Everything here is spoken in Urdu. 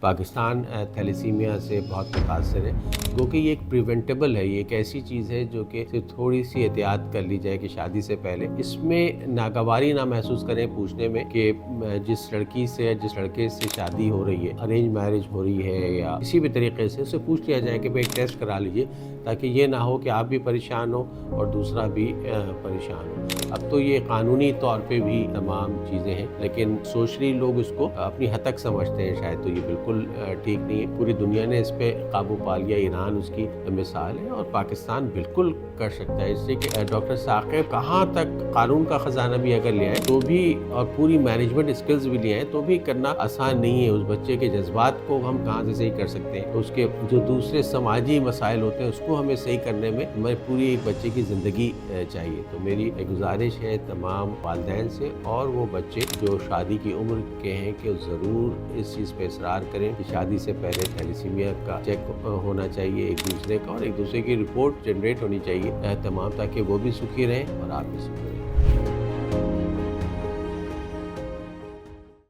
پاکستان تھیلیسیمیا سے بہت متاثر ہے، کیونکہ یہ ایک پریونٹیبل ہے، یہ ایک ایسی چیز ہے جو کہ صرف تھوڑی سی احتیاط کر لی جائے کہ شادی سے پہلے اس میں ناگواری نہ محسوس کریں پوچھنے میں کہ جس لڑکی سے یا جس لڑکے سے شادی ہو رہی ہے، ارینج میرج ہو رہی ہے یا کسی بھی طریقے سے اسے پوچھ لیا جائے کہ بھائی ایک ٹیسٹ کرا لیجئے، تاکہ یہ نہ ہو کہ آپ بھی پریشان ہو اور دوسرا بھی پریشان ہو۔ اب تو یہ قانونی طور پہ بھی تمام چیزیں ہیں، لیکن سوچری لوگ اس کو اپنی حد تک سمجھتے ہیں شاید، تو یہ بالکل ٹھیک نہیں ہے۔ پوری دنیا نے اس پہ قابو پا لیا، ایران اس کی مثال ہے اور پاکستان بالکل کر سکتا ہے، اس لیے کہ ڈاکٹر ثاقب کہاں تک قانون کا خزانہ بھی اگر لے آئے تو بھی، اور پوری مینجمنٹ اسکلز بھی لے آئے تو بھی کرنا آسان نہیں ہے۔ اس بچے کے جذبات کو ہم کہاں سے صحیح کر سکتے ہیں، اس کے جو دوسرے سماجی مسائل ہوتے ہیں اس کو ہمیں صحیح کرنے میں ہمیں پوری ایک بچے کی زندگی چاہیے۔ تو میری ایک گزارش ہے تمام والدین سے اور وہ بچے جو شادی کی عمر کے ہیں کہ ضرور اس چیز پہ اصرار کریں کہ شادی سے پہلے تھیلیسیمیا کا چیک ہونا چاہیے ایک دوسرے کا، اور ایک دوسرے کی رپورٹ جنریٹ ہونی چاہیے تمام، تاکہ وہ بھی سکھی رہیں اور آپ بھی سکھی رہیں۔